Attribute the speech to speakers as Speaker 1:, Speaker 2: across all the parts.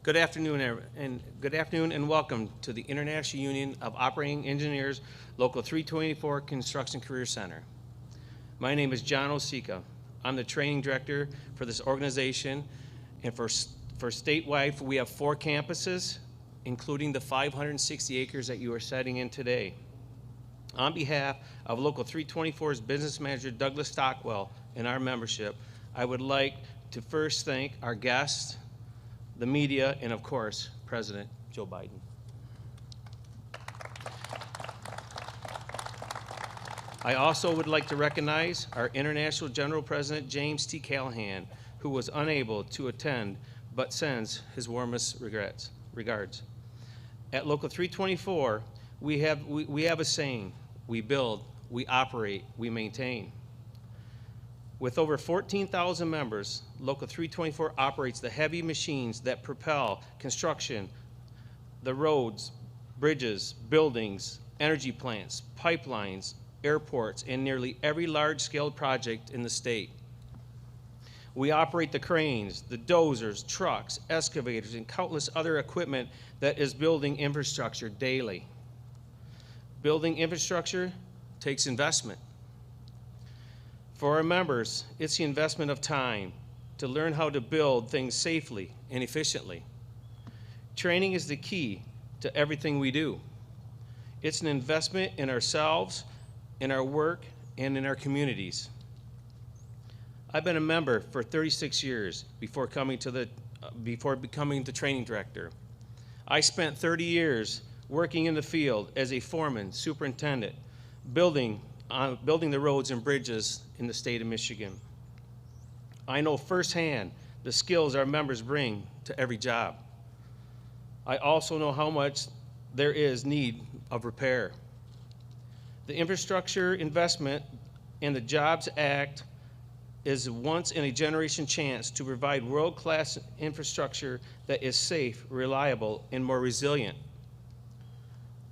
Speaker 1: Good afternoon and welcome to the International Union of Operating Engineers Local 324 Construction Career Center. My name is John Osika. I'm the training director for this organization, and for statewide we have 4 campuses, including the 560 acres that you are setting in today. On behalf of Local 324's business manager Douglas Stockwell and our membership, I would like to first thank our guests, the media, and of course, President Joe Biden. I also would like to recognize our International General President James T. Callahan, who was unable to attend but sends his warmest regards. At Local 324, we have a saying: we build, we operate, we maintain. With over 14,000 members, Local 324 operates the heavy machines that propel construction, the roads, bridges, buildings, energy plants, pipelines, airports, and nearly every large-scale project in the state. We operate the cranes, the dozers, trucks, excavators, and countless other equipment that is building infrastructure daily. Building infrastructure takes investment. For our members, it's the investment of time to learn how to build things safely and efficiently. Training is the key to everything we do. It's an investment in ourselves, in our work, and in our communities. I've been a member for 36 years before becoming the training director. I spent 30 years working in the field as a foreman, superintendent, building the roads and bridges in the state of Michigan. I know firsthand the skills our members bring to every job. I also know how much there is need of repair. The Infrastructure Investment and the Jobs Act is a once-in-a-generation chance to provide world-class infrastructure that is safe, reliable, and more resilient.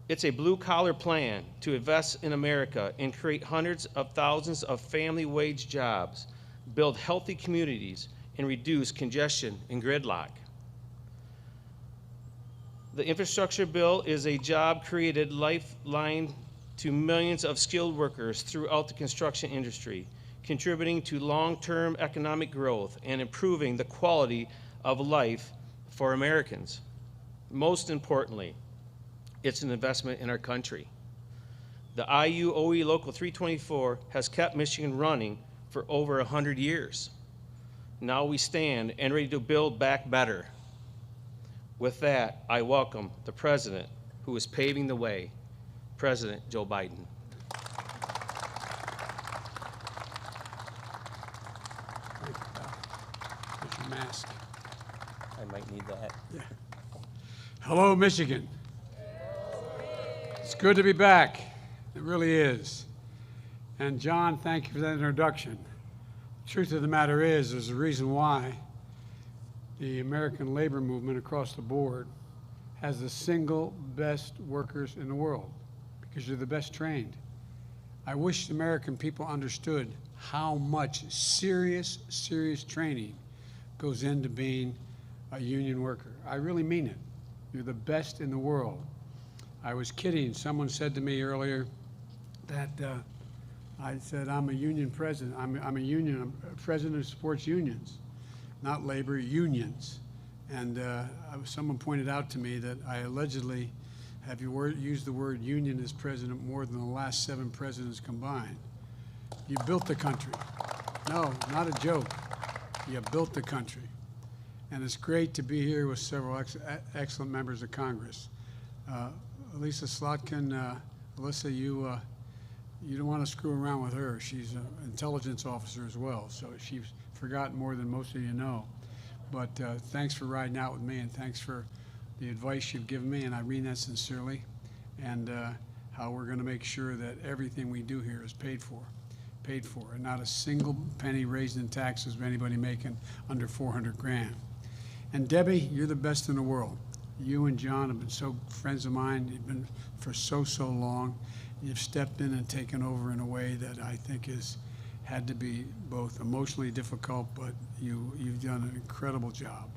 Speaker 1: It's a blue-collar plan to invest in America and create hundreds of thousands of family wage jobs, build healthy communities, and reduce congestion and gridlock. The infrastructure bill is a job-created lifeline to millions of skilled workers throughout the construction industry, contributing to long-term economic growth and improving the quality of life for Americans. Most importantly, it's an investment in our country. The IUOE Local 324 has kept Michigan running for over 100 years. Now we stand and ready to build back better. With that, I welcome the President who is paving the way, President Joe Biden.
Speaker 2: With your mask.
Speaker 1: I might need that.
Speaker 2: Yeah. Hello, Michigan. It's good to be back. It really is. And John, thank you for that introduction. The truth of the matter is, there's a reason why the American labor movement across the board has the single best workers in the world, because you're the best trained. I wish the American people understood how much serious training goes into being a union worker. I really mean it. You're the best in the world. I was kidding. Someone said to me earlier that I said, I'm a union president. I'm a president who supports unions, not labor, unions. And someone pointed out to me that I allegedly have used the word union as president more than the last 7 presidents combined. You built the country. No, not a joke. You built the country. And it's great to be here with several excellent members of Congress. Lisa Slotkin, Alyssa, you don't want to screw around with her. She's an intelligence officer as well, so she's forgotten more than most of you know. But thanks for riding out with me, and thanks for the advice you've given me, and I mean that sincerely, and how we're going to make sure that everything we do here is paid for, and not a single penny raised in taxes of anybody making under 400 grand. And Debbie, you're the best in the world. You and John have been so friends of mine. You've been for so long. You've stepped in and taken over in a way that I think has had to be both emotionally difficult, but you've done an incredible job.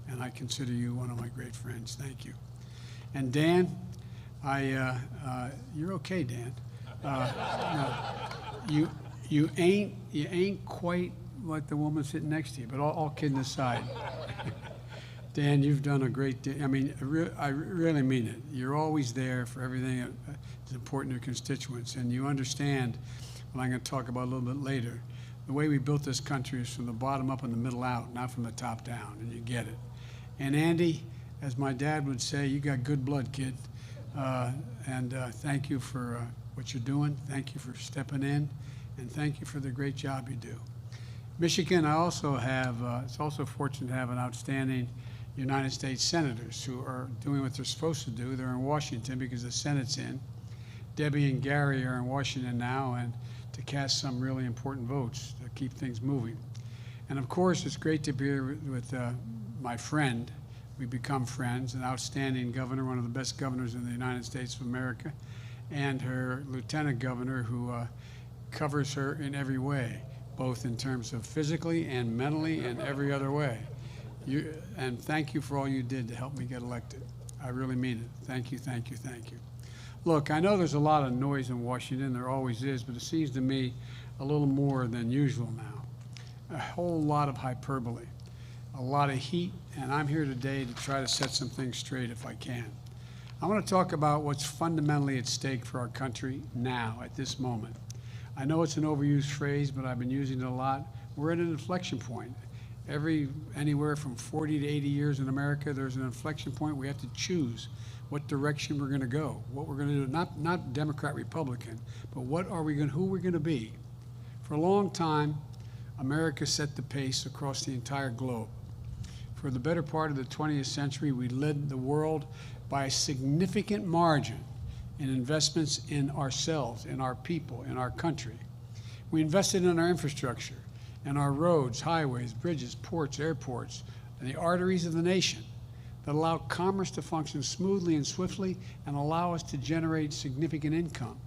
Speaker 2: and I consider you one of my great friends. Thank you. And Dan, you're okay, Dan. No, you ain't quite like the woman sitting next to you, but all kidding aside. Dan, you've done a great deal. I mean, I really mean it. You're always there for everything that's important to your constituents, and you understand what I'm going to talk about a little bit later. The way we built this country is from the bottom up and the middle out, not from the top down, and you get it. And Andy, as my dad would say, you got good blood, kid. Thank you for what you're doing. Thank you for stepping in, and thank you for the great job you do. Michigan, I also have, it's also fortunate to have an outstanding United States senators who are doing what they're supposed to do. They're in Washington because the Senate's in. Debbie and Gary are in Washington now, and to cast some really important votes to keep things moving. And of course, it's great to be here with my friend. We become friends, an outstanding governor, one of the best governors in the United States of America, and her lieutenant governor who covers her in every way, both in terms of physically and mentally and every other way. And thank you for all you did to help me get elected. I really mean it. Thank you, thank you, thank you. Look, I know there's a lot of noise in Washington, there always is, but it seems to me a little more than usual now. A whole lot of hyperbole, a lot of heat, and I'm here today to try to set some things straight if I can. I want to talk about what's fundamentally at stake for our country now, at this moment. I know it's an overused phrase, but I've been using it a lot. We're at an inflection point. Anywhere from 40 to 80 years in America, there's an inflection point. We have to choose what direction we're going to go, what we're going to do, not Democrat, Republican, but who we're going to be. For a long time, America set the pace across the entire globe. For the better part of the 20th century, we led the world by a significant margin in investments in ourselves, in our people, in our country. We invested in our infrastructure, in our roads, highways, bridges, ports, airports, and the arteries of the nation that allow commerce to function smoothly and swiftly and allow us to generate significant income.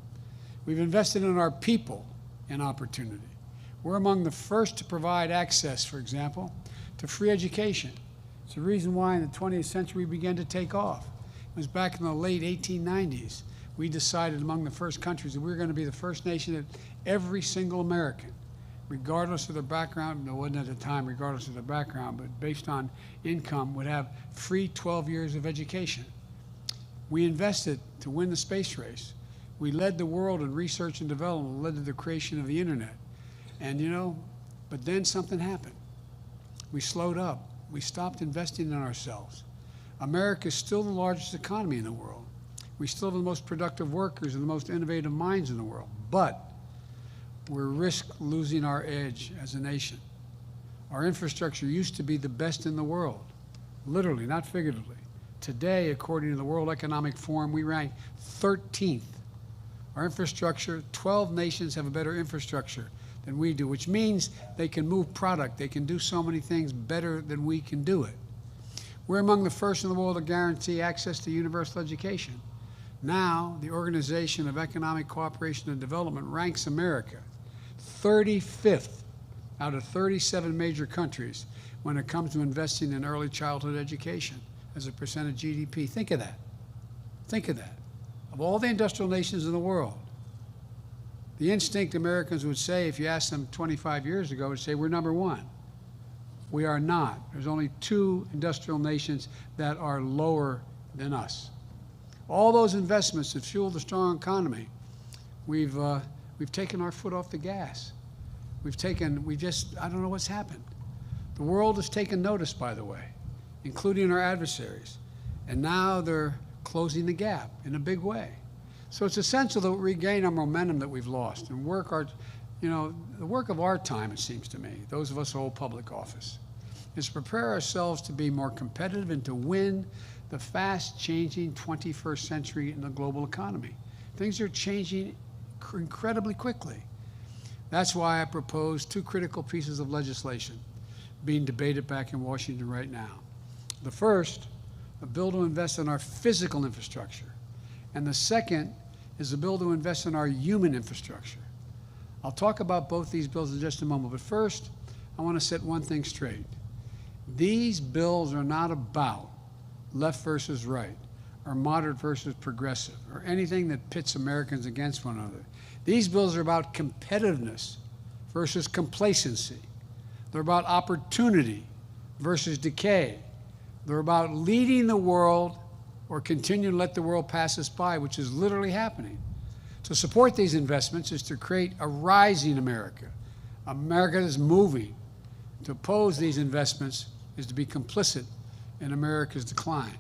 Speaker 2: We've invested in our people in opportunity. We're among the first to provide access, for example, to free education. It's the reason why in the 20th century we began to take off. It was back in the late 1890s. We decided among the first countries that we were going to be the first nation that every single American, regardless of their background, no, it wasn't at the time regardless of their background, but based on income, would have free 12 years of education. We invested to win the space race. We led the world in research and development, led to the creation of the internet. And but then something happened. We slowed up. We stopped investing in ourselves. America is still the largest economy in the world. We still have the most productive workers and the most innovative minds in the world. But we risk losing our edge as a nation. Our infrastructure used to be the best in the world, literally, not figuratively. Today, according to the World Economic Forum, we rank 13th. Our infrastructure, 12 nations have a better infrastructure than we do, which means they can move product. They can do so many things better than we can do it. We're among the first in the world to guarantee access to universal education. Now, the Organization of Economic Cooperation and Development ranks America 35th out of 37 major countries when it comes to investing in early childhood education as a percent of GDP. Think of that. Think of that. Of all the industrial nations in the world, the instinct Americans would say, if you asked them 25 years ago, would say we're number one. We are not. There's only 2 industrial nations that are lower than us. All those investments that fuel the strong economy, we've taken our foot off the gas. I don't know what's happened. The world has taken notice, by the way, including our adversaries. And now they're closing the gap in a big way. So it's essential that we regain our momentum that we've lost and the work of our time, it seems to me, those of us who hold public office, is to prepare ourselves to be more competitive and to win the fast-changing 21st century in the global economy. Things are changing incredibly quickly. That's why I propose 2 critical pieces of legislation being debated back in Washington right now. The first, a bill to invest in our physical infrastructure. And the second is a bill to invest in our human infrastructure. I'll talk about both these bills in just a moment, but first, I want to set one thing straight. These bills are not about left versus right, or moderate versus progressive, or anything that pits Americans against one another. These bills are about competitiveness versus complacency. They're about opportunity versus decay. They're about leading the world or continue to let the world pass us by, which is literally happening. To support these investments is to create a rising America, America that's moving. To oppose these investments is to be complicit in America's decline.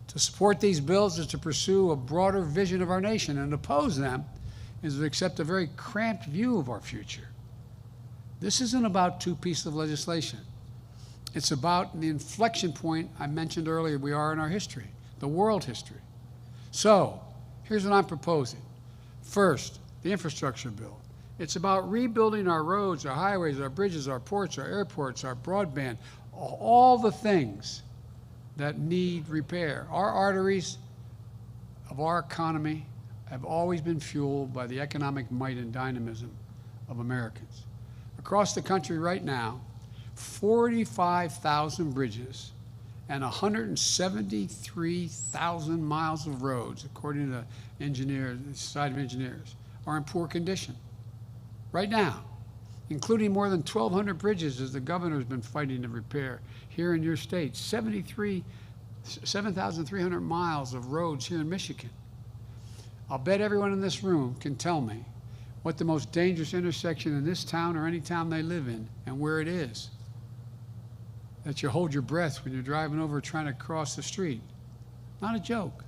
Speaker 2: To support these bills is to pursue a broader vision of our nation, and to oppose them is to accept a very cramped view of our future. This isn't about two pieces of legislation. It's about the inflection point I mentioned earlier we are in our history, the world history. So, here's what I'm proposing. First, the infrastructure bill. It's about rebuilding our roads, our highways, our bridges, our ports, our airports, our broadband, all the things that need repair. Our arteries of our economy have always been fueled by the economic might and dynamism of Americans. Across the country right now, 45,000 bridges and 173,000 miles of roads, according to the Society of Engineers, are in poor condition. Right now, including more than 1,200 bridges as the governor's been fighting to repair here in your state, 7,300 miles of roads here in Michigan. I'll bet everyone in this room can tell me what the most dangerous intersection in this town or any town they live in and where it is. That you hold your breath when you're driving over trying to cross the street. Not a joke.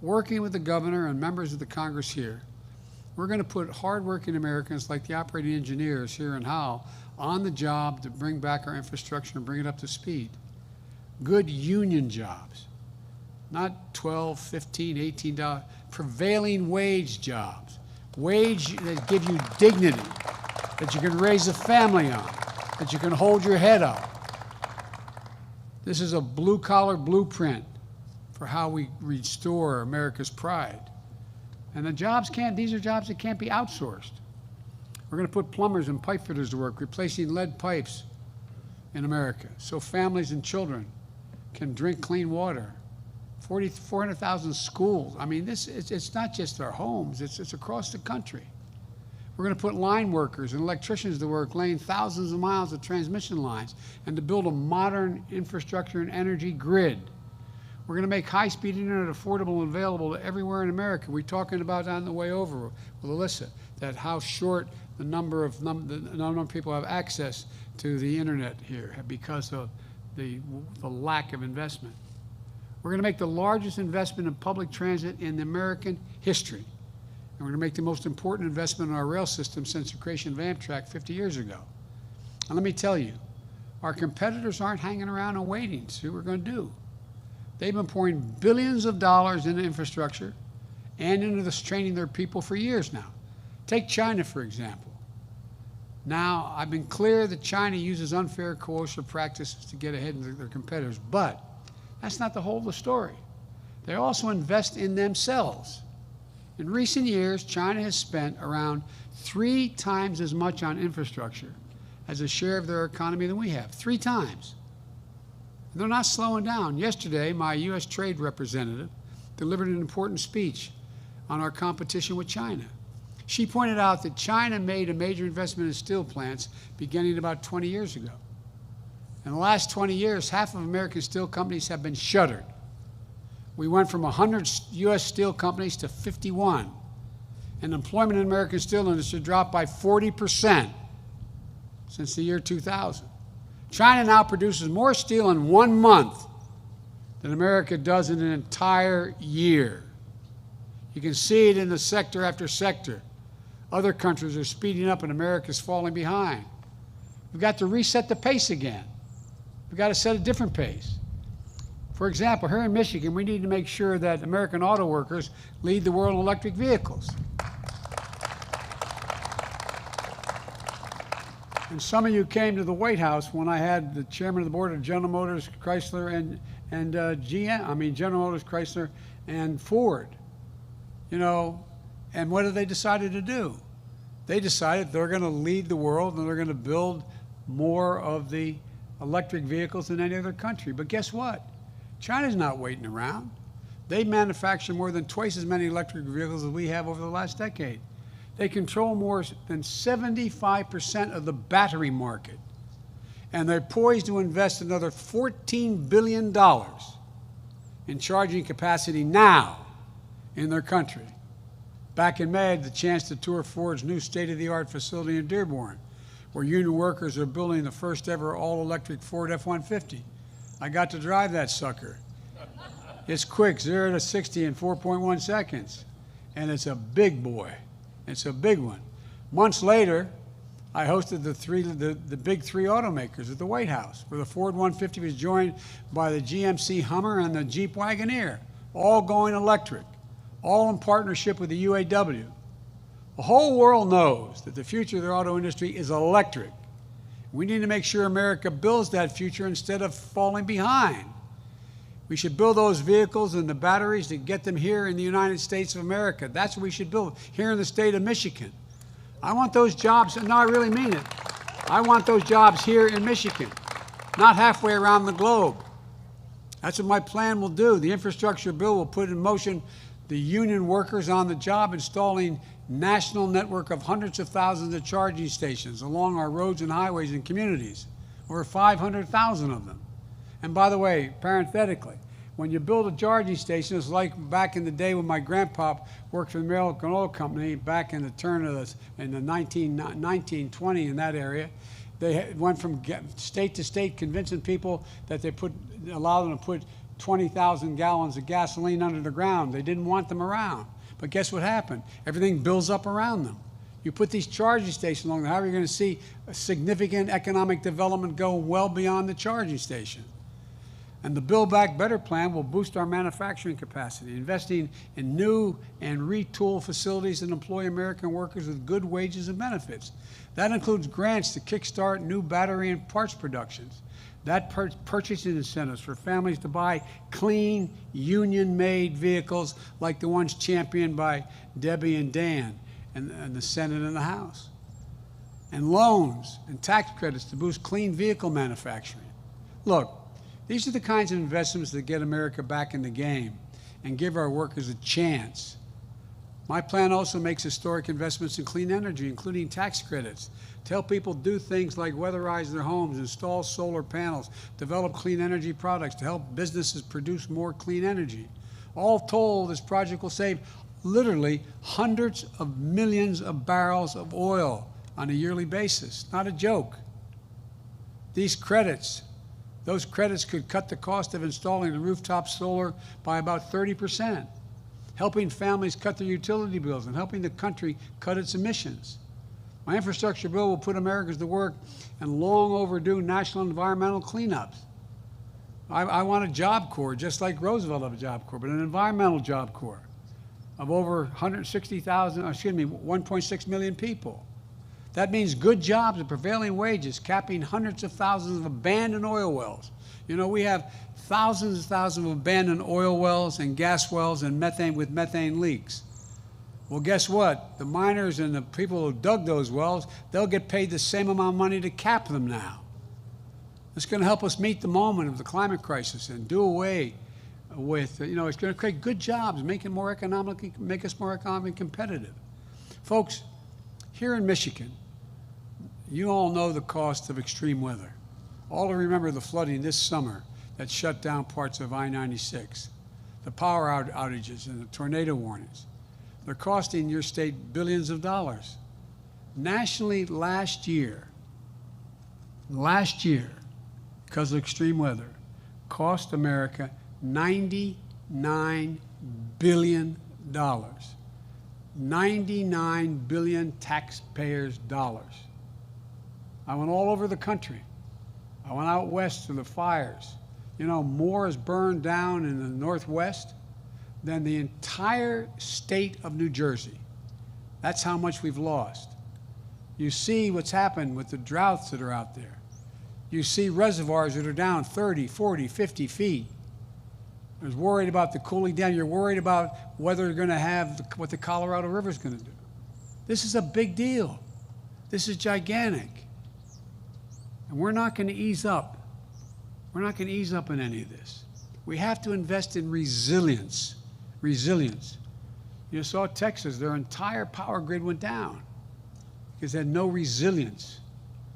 Speaker 2: Working with the governor and members of the Congress here, we're going to put hardworking Americans like the operating engineers here in Howell on the job to bring back our infrastructure and bring it up to speed. Good union jobs, not $12, $15, $18, prevailing wage jobs. Wage that give you dignity, that you can raise a family on, that you can hold your head up. This is a blue-collar blueprint for how we restore America's pride. And these are jobs that can't be outsourced. We're going to put plumbers and pipe fitters to work, replacing lead pipes in America, so families and children can drink clean water. 400,000 schools. I mean, it's not just our homes, it's across the country. We're going to put line workers and electricians to work laying thousands of miles of transmission lines and to build a modern infrastructure and energy grid. We're going to make high-speed internet affordable and available to everywhere in America. We're talking about on the way over with Alyssa, that how short the number of people have access to the internet here because of the lack of investment. We're going to make the largest investment in public transit in American history. And we're going to make the most important investment in our rail system since the creation of Amtrak 50 years ago. And let me tell you, our competitors aren't hanging around and waiting to see what we're going to do. They've been pouring billions of dollars into infrastructure and into this training their people for years now. Take China, for example. Now, I've been clear that China uses unfair coercive practices to get ahead of their competitors, but that's not the whole of the story. They also invest in themselves. In recent years, China has spent around 3 times as much on infrastructure as a share of their economy than we have. 3 times. And they're not slowing down. Yesterday, my U.S. trade representative delivered an important speech on our competition with China. She pointed out that China made a major investment in steel plants beginning about 20 years ago. In the last 20 years, half of American steel companies have been shuttered. We went from 100 U.S. steel companies to 51. And employment in the American steel industry dropped by 40% since the year 2000. China now produces more steel in 1 month than America does in an entire year. You can see it in the sector after sector. Other countries are speeding up and America's falling behind. We've got to reset the pace again. We've got to set a different pace. For example, here in Michigan, we need to make sure that American auto workers lead the world in electric vehicles. And some of you came to the White House when I had the chairman of the board of General Motors, Chrysler, and General Motors, Chrysler, and Ford. You know, and what have they decided to do? They decided they're going to lead the world and they're going to build more of the electric vehicles than any other country. But guess what? China's not waiting around. They manufacture more than twice as many electric vehicles as we have over the last decade. They control more than 75% of the battery market. And they're poised to invest another $14 billion in charging capacity now in their country. Back in May, I had the chance to tour Ford's new state-of-the-art facility in Dearborn, where union workers are building the first ever all-electric Ford F-150. I got to drive that sucker. It's quick, 0 to 60 in 4.1 seconds. And it's a big boy. It's a big one. Months later, I hosted the big three automakers at the White House, where the Ford 150 was joined by the GMC Hummer and the Jeep Wagoneer, all going electric, all in partnership with the UAW. The whole world knows that the future of the auto industry is electric. We need to make sure America builds that future instead of falling behind. We should build those vehicles and the batteries to get them here in the United States of America. That's what we should build here in the state of Michigan. I want those jobs, and no, I really mean it. I want those jobs here in Michigan, not halfway around the globe. That's what my plan will do. The infrastructure bill will put in motion the union workers on the job installing national network of hundreds of thousands of charging stations along our roads and highways and communities, over 500,000 of them. And by the way, parenthetically, when you build a charging station, it's like back in the day when my grandpa worked for the American Oil Company back in the turn of in the 1920 in that area. They went from state to state convincing people that they allow them to put 20,000 gallons of gasoline under the ground. They didn't want them around. But guess what happened? Everything builds up around them. You put these charging stations along there, how are you going to see a significant economic development go well beyond the charging station? And the Build Back Better plan will boost our manufacturing capacity, investing in new and retool facilities that employ American workers with good wages and benefits. That includes grants to kickstart new battery and parts productions. That purchasing incentives for families to buy clean, union-made vehicles like the ones championed by Debbie and Dan and the Senate and the House. And loans and tax credits to boost clean vehicle manufacturing. Look, these are the kinds of investments that get America back in the game and give our workers a chance. My plan also makes historic investments in clean energy, including tax credits, to help people do things like weatherize their homes, install solar panels, develop clean energy products, to help businesses produce more clean energy. All told, this project will save literally hundreds of millions of barrels of oil on a yearly basis. Not a joke. These credits, those credits could cut the cost of installing the rooftop solar by about 30%, helping families cut their utility bills and helping the country cut its emissions. My infrastructure bill will put Americans to work in long overdue national environmental cleanups. I want a Job Corps, just like Roosevelt had a Job Corps, but an environmental Job Corps of over 1.6 million people. That means good jobs at prevailing wages, capping hundreds of thousands of abandoned oil wells. You know, we have thousands and thousands of abandoned oil wells and gas wells and methane leaks. Well, guess what? The miners and the people who dug those wells, they'll get paid the same amount of money to cap them now. It's going to help us meet the moment of the climate crisis and do away with, it's going to create good jobs, make us more economically competitive. Folks, here in Michigan, you all know the cost of extreme weather. All remember the flooding this summer that shut down parts of I-96, the power outages and the tornado warnings. They're costing your state billions of dollars. Nationally, last year, because of extreme weather, cost America $99 billion. 99 billion taxpayers' dollars. I went all over the country. I went out west to the fires. You know, more is burned down in the Northwest than the entire state of New Jersey. That's how much we've lost. You see what's happened with the droughts that are out there. You see reservoirs that are down 30, 40, 50 feet. I was worried about the cooling down. You're worried about whether you're going to have what the Colorado River is going to do. This is a big deal. This is gigantic. And we're not going to ease up We're not going to ease up in any of this. We have to invest in resilience. Resilience. You saw Texas, their entire power grid went down because they had no resilience,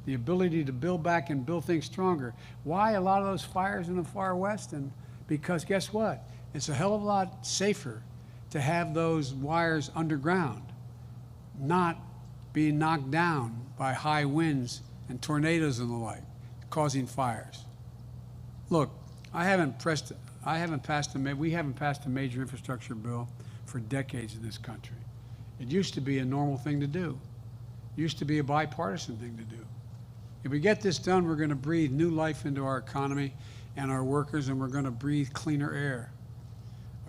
Speaker 2: the ability to build back and build things stronger. Why a lot of those fires in the far west? And because guess what? It's a hell of a lot safer to have those wires underground, not being knocked down by high winds and tornadoes and the like, causing fires. Look, we haven't passed a major infrastructure bill for decades in this country. It used to be a normal thing to do. It used to be a bipartisan thing to do. If we get this done, we're going to breathe new life into our economy and our workers, and we're going to breathe cleaner air.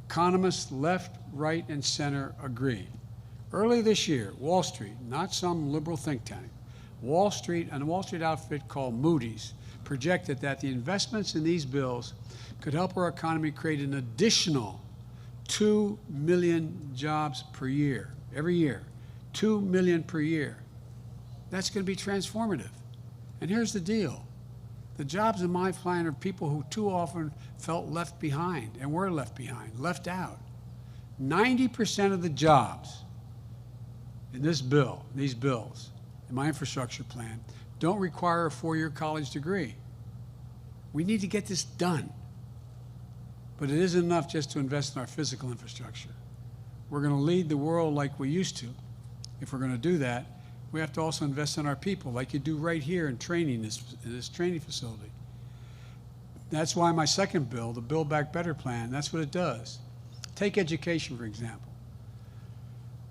Speaker 2: Economists left, right, and center agree. Early this year, Wall Street, not some liberal think tank, Wall Street and a Wall Street outfit called Moody's projected that the investments in these bills could help our economy create an additional 2 million jobs per year, every year, 2 million per year. That's going to be transformative. And here's the deal. The jobs in my plan are people who too often felt left behind and were left behind, left out. 90% of the jobs in this bill, these bills, in my infrastructure plan, don't require a 4-year college degree. We need to get this done. But it isn't enough just to invest in our physical infrastructure. We're going to lead the world like we used to. If we're going to do that, we have to also invest in our people, like you do right here in training, this training facility. That's why my second bill, the Build Back Better plan, that's what it does. Take education, for example.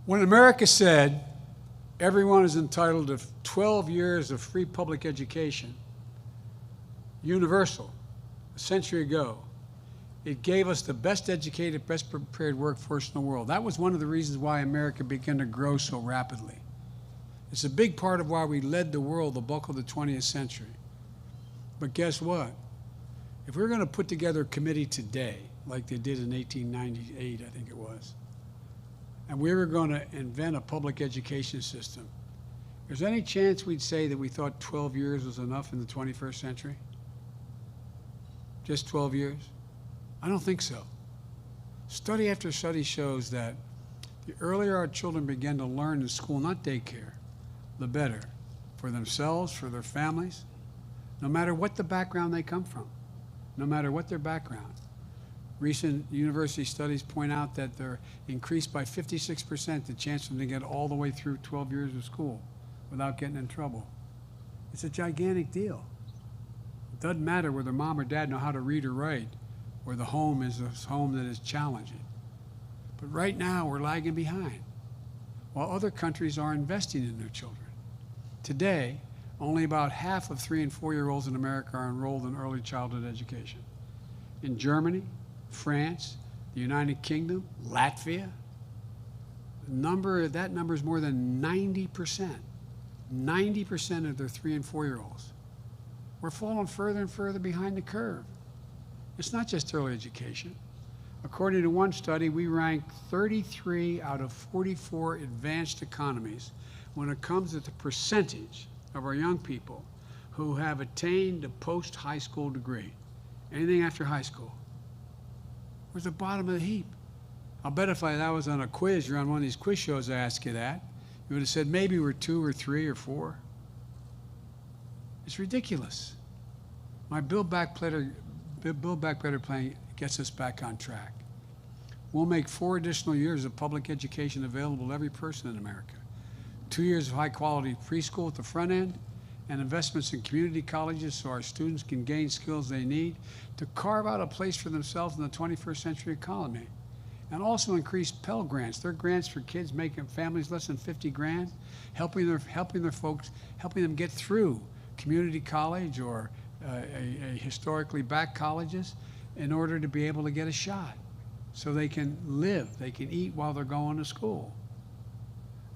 Speaker 2: When America said everyone is entitled to 12 years of free public education, universal, a century ago, it gave us the best educated, best prepared workforce in the world. That was one of the reasons why America began to grow so rapidly. It's a big part of why we led the world the bulk of the 20th century. But guess what? If we're going to put together a committee today, like they did in 1898, I think it was, and we were going to invent a public education system, is there any chance we'd say that we thought 12 years was enough in the 21st century? Just 12 years? I don't think so. Study after study shows that the earlier our children begin to learn in school, not daycare, the better for themselves, for their families, no matter what the background they come from, no matter what their background. Recent university studies point out that they're increased by 56% the chance of them to get all the way through 12 years of school without getting in trouble. It's a gigantic deal. It doesn't matter whether mom or dad know how to read or write, or the home is a home that is challenging. But right now, we're lagging behind, while other countries are investing in their children. Today, only about half of 3- and 4-year-olds in America are enrolled in early childhood education. In Germany, France, the United Kingdom, Latvia, that number is more than 90%. 90% of their 3- and 4-year-olds. We're falling further and further behind the curve. It's not just early education. According to one study, we rank 33 out of 44 advanced economies when it comes to the percentage of our young people who have attained a post-high school degree. Anything after high school. We're at the bottom of the heap. I'll bet if I was on a quiz, you're on one of these quiz shows I ask you that, you would have said maybe we're 2 or 3 or 4. It's ridiculous. My Build Back Better plan gets us back on track. We'll make 4 additional years of public education available to every person in America. 2 years of high-quality preschool at the front end, and investments in community colleges so our students can gain skills they need to carve out a place for themselves in the 21st century economy. And also increase Pell Grants. They're grants for kids making families less than 50 grand, helping them get through community college or a historically backed colleges in order to be able to get a shot so they can live, they can eat while they're going to school.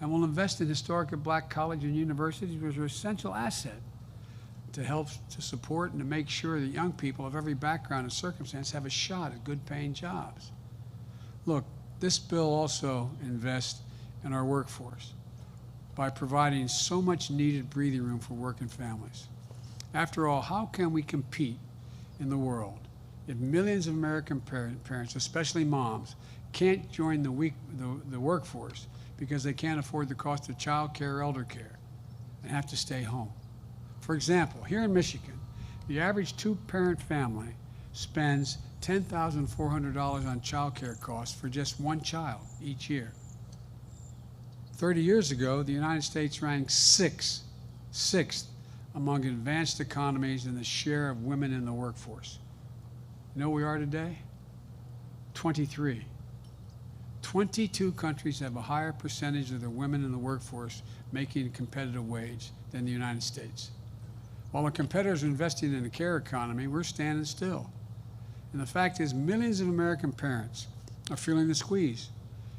Speaker 2: And we'll invest in historically black colleges and universities, which are an essential asset to help to support and to make sure that young people of every background and circumstance have a shot at good paying jobs. Look, this bill also invests in our workforce by providing so much needed breathing room for working families. After all, how can we compete in the world if millions of American parents, especially moms, can't join the workforce because they can't afford the cost of child care or elder care and have to stay home. For example, here in Michigan, the average two-parent family spends $10,400 on child care costs for just one child each year. 30 years ago, the United States ranked sixth among advanced economies in the share of women in the workforce. You know where we are today? 23. 22 countries have a higher percentage of their women in the workforce making a competitive wage than the United States. While our competitors are investing in the care economy, we're standing still. And the fact is, millions of American parents are feeling the squeeze,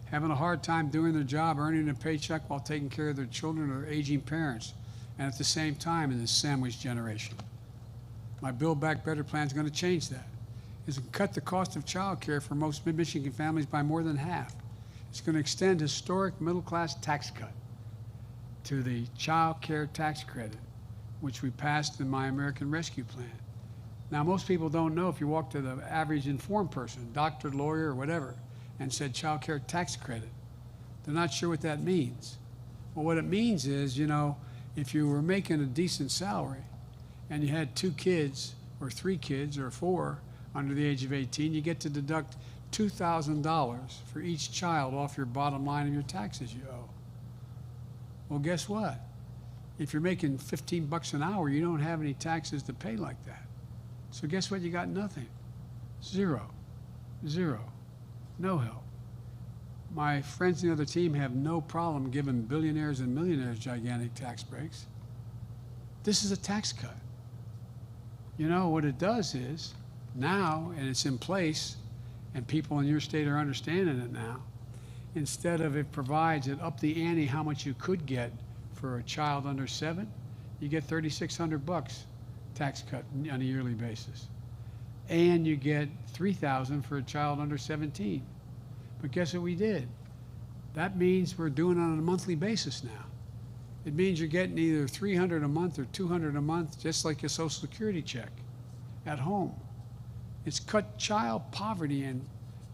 Speaker 2: having a hard time doing their job, earning a paycheck while taking care of their children or aging parents, and at the same time in this sandwich generation. My Build Back Better plan is going to change that. It's going to cut the cost of child care for most Michigan families by more than half. It's going to extend historic middle-class tax cut to the child care tax credit, which we passed in my American Rescue Plan. Now, most people don't know. If you walk to the average informed person, doctor, lawyer, or whatever, and said child care tax credit, they're not sure what that means. Well, what it means is, you know, if you were making a decent salary and you had 2 kids or 3 kids or 4 under the age of 18, you get to deduct $2,000 for each child off your bottom line of your taxes you owe. Well, guess what? If you're making $15 an hour, you don't have any taxes to pay like that. So guess what? You got nothing. Zero. No help. My friends in the other team have no problem giving billionaires and millionaires gigantic tax breaks. This is a tax cut. You know, what it does is, now, and it's in place, and people in your state are understanding it now, instead of it provides it up the ante how much you could get for a child under 7, you get $3,600 tax cut on a yearly basis. And you get $3,000 for a child under 17. But guess what we did? That means we're doing it on a monthly basis now. It means you're getting either $300 a month or $200 a month, just like a Social Security check at home. It's cut child poverty in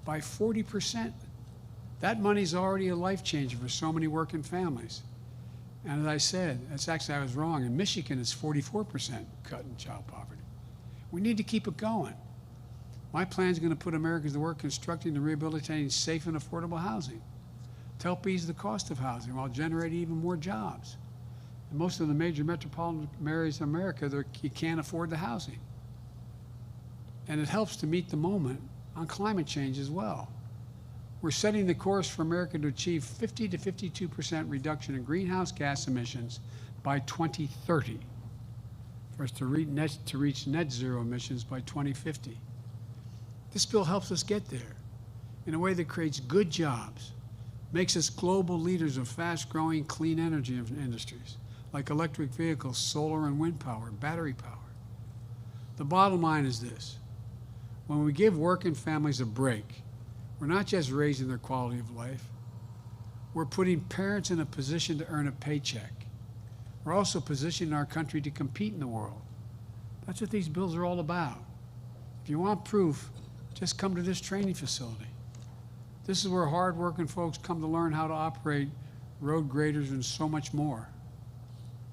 Speaker 2: by 40%. That money's already a life changer for so many working families. And as I said, I was wrong. In Michigan, it's 44% cut in child poverty. We need to keep it going. My plan is going to put Americans to work constructing and rehabilitating safe and affordable housing to help ease the cost of housing while generating even more jobs. In most of the major metropolitan areas of America, you can't afford the housing. And it helps to meet the moment on climate change as well. We're setting the course for America to achieve 50 to 52% reduction in greenhouse gas emissions by 2030, for us to reach net zero emissions by 2050. This bill helps us get there in a way that creates good jobs, makes us global leaders of fast-growing clean energy industries, like electric vehicles, solar and wind power, battery power. The bottom line is this: when we give working families a break, we're not just raising their quality of life, we're putting parents in a position to earn a paycheck. We're also positioning our country to compete in the world. That's what these bills are all about. If you want proof, just come to this training facility. This is where hard-working folks come to learn how to operate road graders and so much more.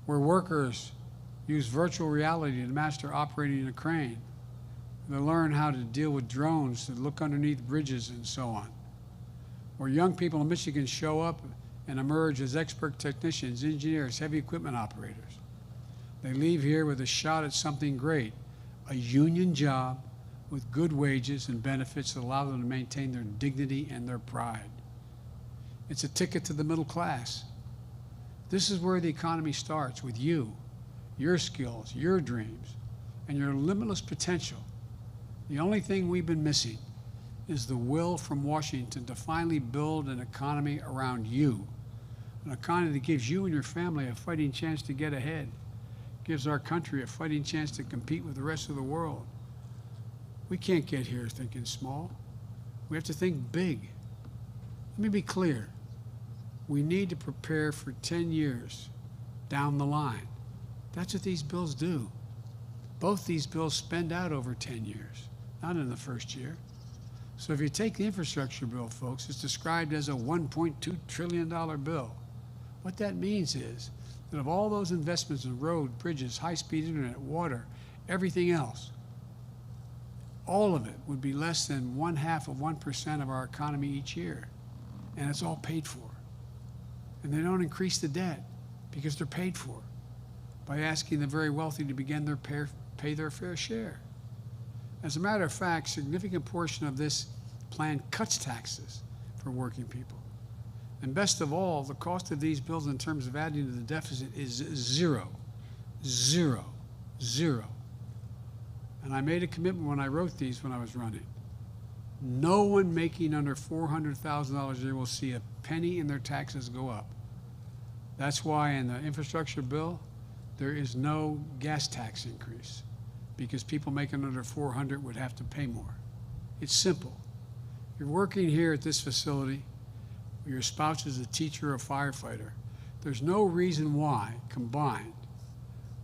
Speaker 2: Where workers use virtual reality to master operating a crane. They learn how to deal with drones, to look underneath bridges and so on. Where young people in Michigan show up and emerge as expert technicians, engineers, heavy equipment operators. They leave here with a shot at something great, a union job with good wages and benefits that allow them to maintain their dignity and their pride. It's a ticket to the middle class. This is where the economy starts, with you, your skills, your dreams, and your limitless potential. The only thing we've been missing is the will from Washington to finally build an economy around you, an economy that gives you and your family a fighting chance to get ahead, gives our country a fighting chance to compete with the rest of the world. We can't get here thinking small. We have to think big. Let me be clear. We need to prepare for 10 years down the line. That's what these bills do. Both these bills spend out over 10 years, not in the first year. So if you take the infrastructure bill, folks, it's described as a $1.2 trillion bill. What that means is that of all those investments in road, bridges, high-speed internet, water, everything else, all of it would be less than 0.5% of our economy each year. And it's all paid for. And they don't increase the debt because they're paid for by asking the very wealthy to begin their pay their fair share. As a matter of fact, a significant portion of this plan cuts taxes for working people. And best of all, the cost of these bills in terms of adding to the deficit is zero, zero, zero. And I made a commitment when I wrote these when I was running. No one making under $400,000 a year will see a penny in their taxes go up. That's why in the infrastructure bill, there is no gas tax increase, because people making under 400 would have to pay more. It's simple. You're working here at this facility, your spouse is a teacher or a firefighter. There's no reason why, combined,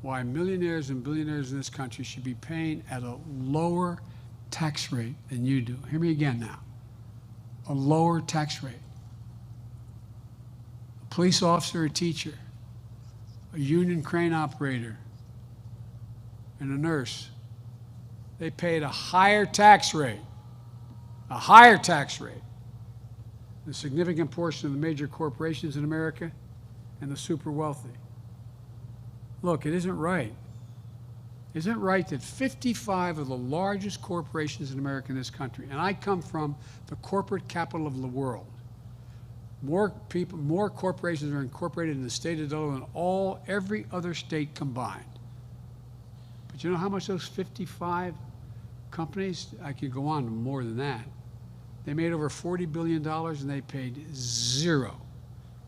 Speaker 2: why millionaires and billionaires in this country should be paying at a lower tax rate than you do. Hear me again now. A lower tax rate. A police officer, a teacher, a union crane operator, and a nurse, they paid a higher tax rate. A higher tax rate. The significant portion of the major corporations in America and the super wealthy. Look, it isn't right. Isn't it right that 55 of the largest corporations in America in this country, and I come from the corporate capital of the world, more corporations are incorporated in the state of Delaware than every other state combined. But you know how much those 55 companies, I could go on more than that, they made over $40 billion and they paid zero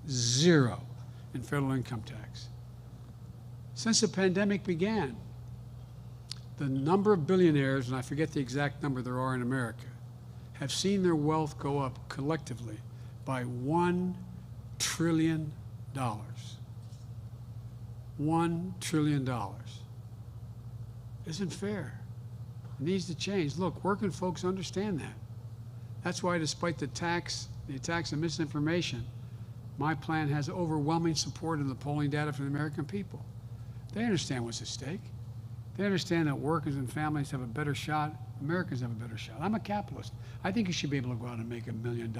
Speaker 2: in federal income tax. Since the pandemic began, the number of billionaires, and I forget the exact number there are in America, have seen their wealth go up collectively by $1 trillion. $1 trillion. Isn't fair. It needs to change. Look, working folks understand that. That's why, despite the attacks and misinformation, my plan has overwhelming support in the polling data from the American people. They understand what's at stake. They understand that workers and families have a better shot. Americans have a better shot. I'm a capitalist. I think you should be able to go out and make $1 million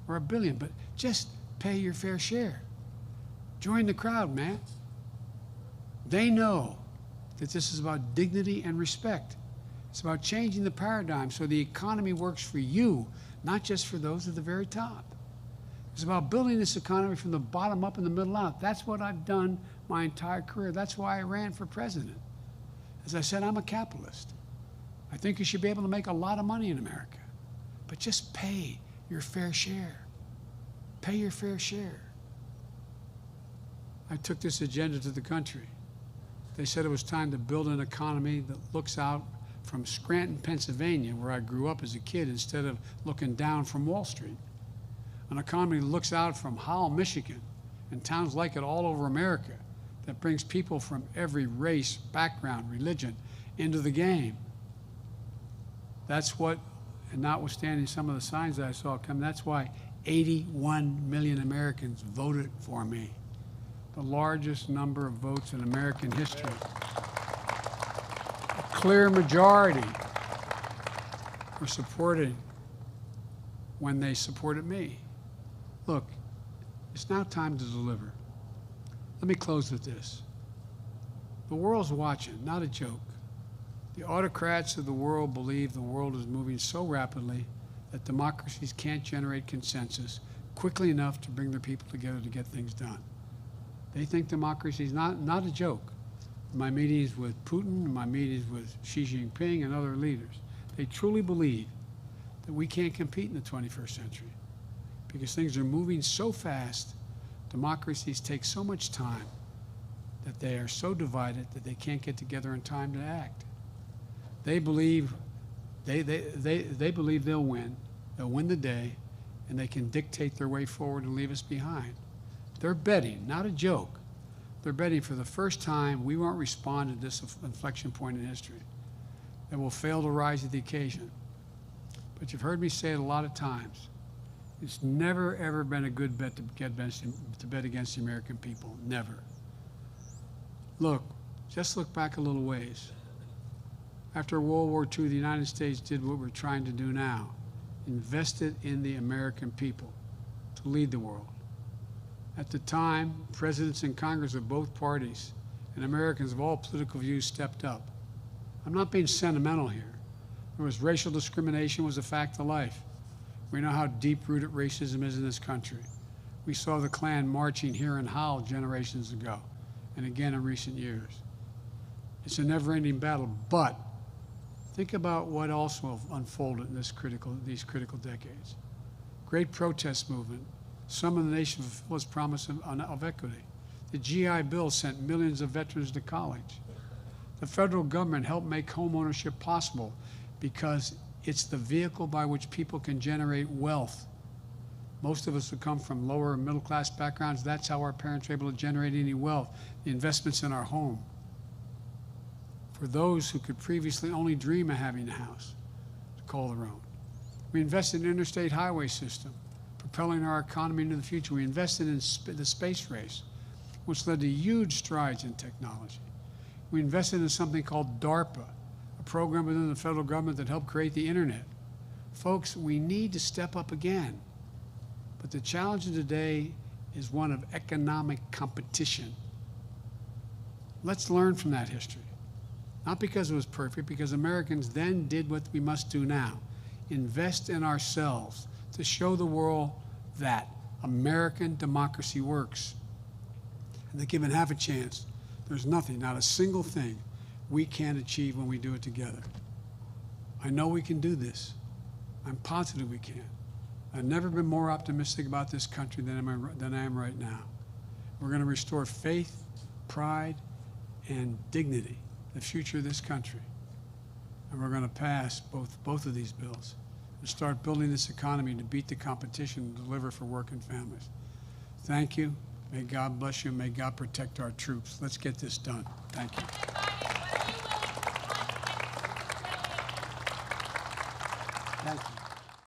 Speaker 2: or $1 billion, but just pay your fair share. Join the crowd, man. They know that this is about dignity and respect. It's about changing the paradigm so the economy works for you, not just for those at the very top. It's about building this economy from the bottom up and the middle out. That's what I've done my entire career. That's why I ran for president. As I said, I'm a capitalist. I think you should be able to make a lot of money in America, but just pay your fair share. Pay your fair share. I took this agenda to the country. They said it was time to build an economy that looks out from Scranton, Pennsylvania, where I grew up as a kid, instead of looking down from Wall Street. An economy that looks out from Howell, Michigan, and towns like it all over America, that brings people from every race, background, religion into the game. That's what, and notwithstanding some of the signs that I saw come, that's why 81 million Americans voted for me. The largest number of votes in American history. A clear majority were supported when they supported me. Look, it's now time to deliver. Let me close with this. The world's watching, not a joke. The autocrats of the world believe the world is moving so rapidly that democracies can't generate consensus quickly enough to bring their people together to get things done. They think democracy is not a joke. In my meetings with Putin, in my meetings with Xi Jinping and other leaders, they truly believe that we can't compete in the 21st century because things are moving so fast, democracies take so much time, that they are so divided that they can't get together in time to act. They believe they believe they'll win the day, and they can dictate their way forward and leave us behind. They're betting, not a joke, they're betting for the first time we won't respond to this inflection point in history, that we'll fail to rise to the occasion. But you've heard me say it a lot of times. It's never, ever been a good bet to bet against the American people. Never. Look, just look back a little ways. After World War II, the United States did what we're trying to do now, invested in the American people to lead the world. At the time, presidents and Congress of both parties and Americans of all political views stepped up. I'm not being sentimental here. There was racial discrimination was a fact of life. We know how deep-rooted racism is in this country. We saw the Klan marching here in Howell generations ago, and again in recent years. It's a never-ending battle, but think about what also unfolded in these critical decades. Great protest movement. Some of the nation fulfilled its promise of equity. The GI Bill sent millions of veterans to college. The federal government helped make home ownership possible because it's the vehicle by which people can generate wealth. Most of us who come from lower and middle class backgrounds, that's how our parents were able to generate any wealth, the investments in our home. For those who could previously only dream of having a house to call their own. We invested in the interstate highway system, propelling our economy into the future. We invested in the space race, which led to huge strides in technology. We invested in something called DARPA, a program within the federal government that helped create the internet. Folks, we need to step up again. But the challenge of today is one of economic competition. Let's learn from that history. Not because it was perfect, because Americans then did what we must do now. Invest in ourselves to show the world that American democracy works. And that given half a chance, there's nothing, not a single thing, we can't achieve when we do it together. I know we can do this. I'm positive we can. I've never been more optimistic about this country than I am right now. We're going to restore faith, pride, and dignity, the future of this country. And we're going to pass both of these bills and start building this economy to beat the competition and deliver for working families. Thank you. May God bless you. May God protect our troops. Let's get this done. Thank you. Thank you.